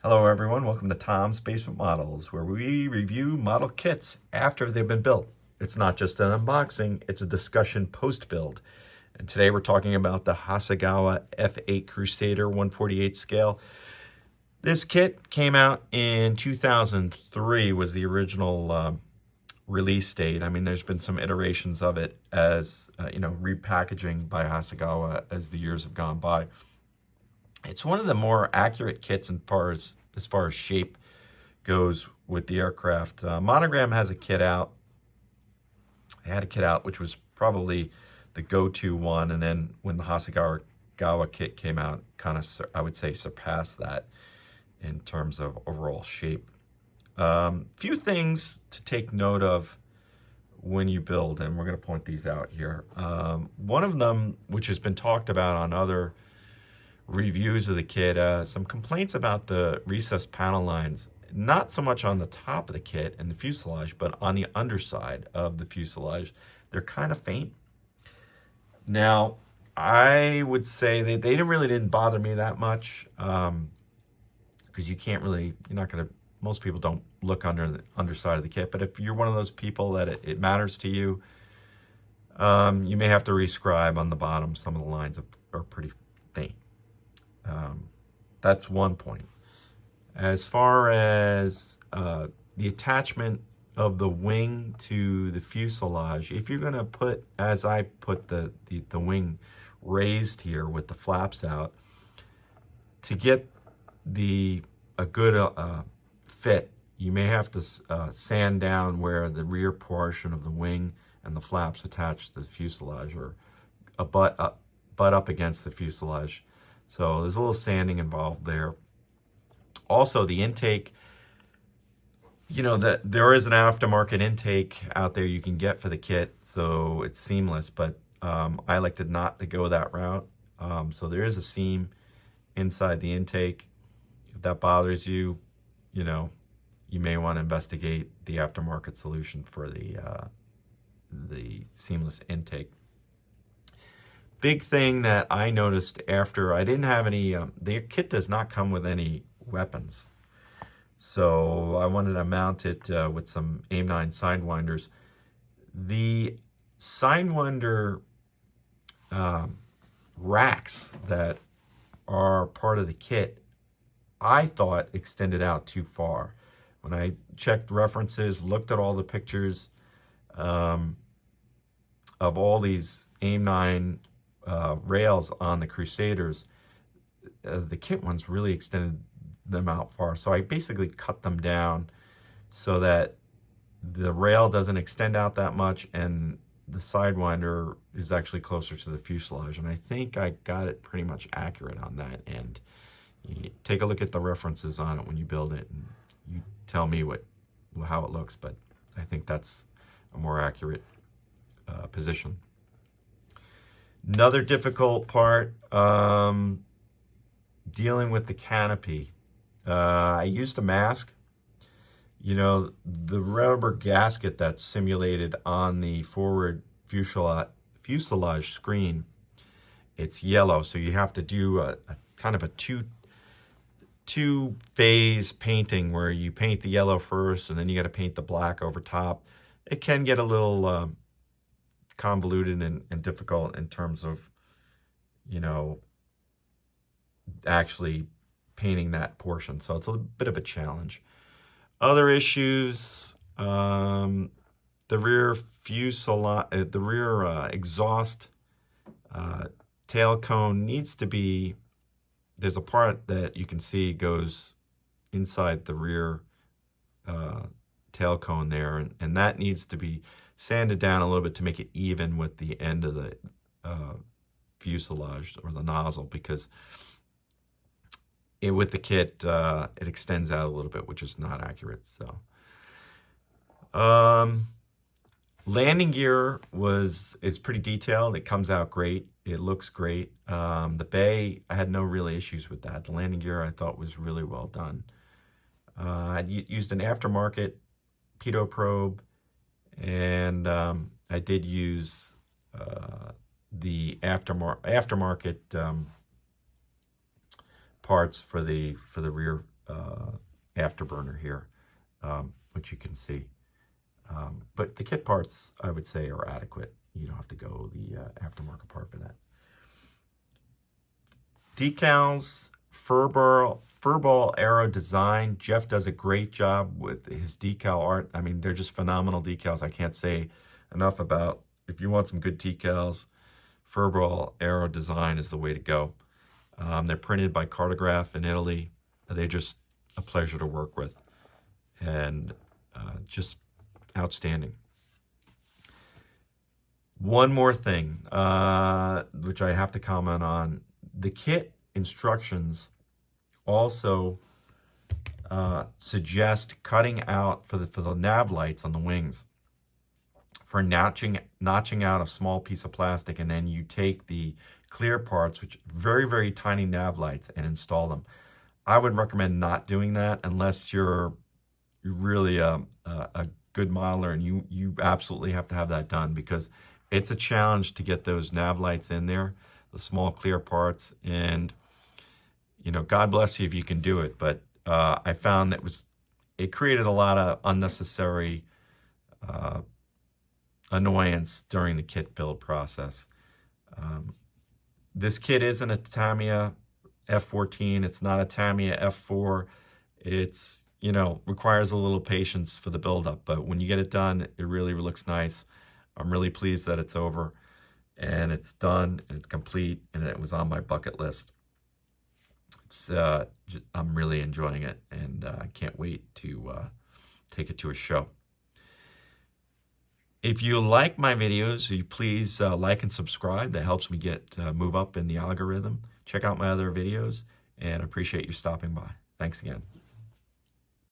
Hello everyone, welcome to Tom's Basement Models, where we review model kits after they've been built. It's not just an unboxing, it's a discussion post-build. And today we're talking about the Hasegawa F-8 Crusader 148 scale. This kit came out in 2003, was the original release date. I mean, there's been some iterations of it as, repackaging by Hasegawa as the years have gone by. It's one of the more accurate kits as far as shape goes with the aircraft. Monogram has a kit out. They had a kit out, which was probably the go-to one, and then when the Hasegawa kit came out, kind of, I would say, surpassed that in terms of overall shape. Few things to take note of when you build, and we're going to point these out here. One of them, which has been talked about on other reviews of the kit, some complaints about the recessed panel lines, not so much on the top of the kit and the fuselage, but on the underside of the fuselage. They're kind of faint. Now, I would say they really didn't bother me that much, because you're not going to, most people don't look under the underside of the kit, but if you're one of those people that it matters to you, you may have to rescribe on the bottom. Some of the lines are pretty faint. That's one point. As far as the attachment of the wing to the fuselage, if you're going to put, as I put the wing raised here with the flaps out, to get a good fit, you may have to sand down where the rear portion of the wing and the flaps attached to the fuselage, or butt up against the fuselage. So there's a little sanding involved there. Also, the intake, there is an aftermarket intake out there you can get for the kit, so it's seamless, but I elected not to go that route. So there is a seam inside the intake. If that bothers you, you may want to investigate the aftermarket solution for the seamless intake. Big thing that I noticed after I didn't have any, the kit does not come with any weapons. So I wanted to mount it with some AIM-9 Sidewinders. The Sidewinder racks that are part of the kit, I thought extended out too far. When I checked references, looked at all the pictures of all these AIM-9 rails on the Crusaders, the kit ones really extended them out far. So I basically cut them down so that the rail doesn't extend out that much and the Sidewinder is actually closer to the fuselage. And I think I got it pretty much accurate on that end. You take a look at the references on it when you build it, and you tell me how it looks, but I think that's a more accurate position. Another difficult part, dealing with the canopy. I used a mask. The rubber gasket that's simulated on the forward fuselage screen, it's yellow, so you have to do a kind of a two-phase painting where you paint the yellow first and then you got to paint the black over top. It can get a little convoluted and difficult in terms of, actually painting that portion. So it's a bit of a challenge. Other issues, the rear exhaust tail cone needs to be, there's a part that you can see goes inside the rear tail cone there, and that needs to be sanded down a little bit to make it even with the end of the fuselage or the nozzle, because with the kit, it extends out a little bit, which is not accurate. So, landing gear is pretty detailed. It comes out great. It looks great. The bay, I had no real issues with that. The landing gear I thought was really well done. I used an aftermarket pitot probe, and I did use the aftermarket parts for the rear afterburner here, which you can see. But the kit parts, I would say, are adequate. You don't have to go the aftermarket part for that. Decals, Furball Aero Design. Jeff does a great job with his decal art. I mean, they're just phenomenal decals. I can't say enough about. If you want some good decals, Furball Aero Design is the way to go. They're printed by Cartograph in Italy. They're just a pleasure to work with, and just outstanding. One more thing, which I have to comment on. The kit instructions also suggest cutting out for the nav lights on the wings, for notching out a small piece of plastic, and then you take the clear parts, which very, very tiny nav lights, and install them. I would recommend not doing that unless you're really a good modeler, and you absolutely have to have that done, because it's a challenge to get those nav lights in there, the small clear parts. And you know, God bless you if you can do it, but I found it created a lot of unnecessary annoyance during the kit build process. This kit isn't a Tamiya F14. It's not a Tamiya F4. It's, you know, requires a little patience for the buildup, but when you get it done, it really looks nice. I'm really pleased that it's over and it's done and it's complete, and it was on my bucket list. I'm really enjoying it, and I can't wait to take it to a show. If you like my videos, you please like and subscribe. That helps me move up in the algorithm. Check out my other videos, and I appreciate you stopping by. Thanks again.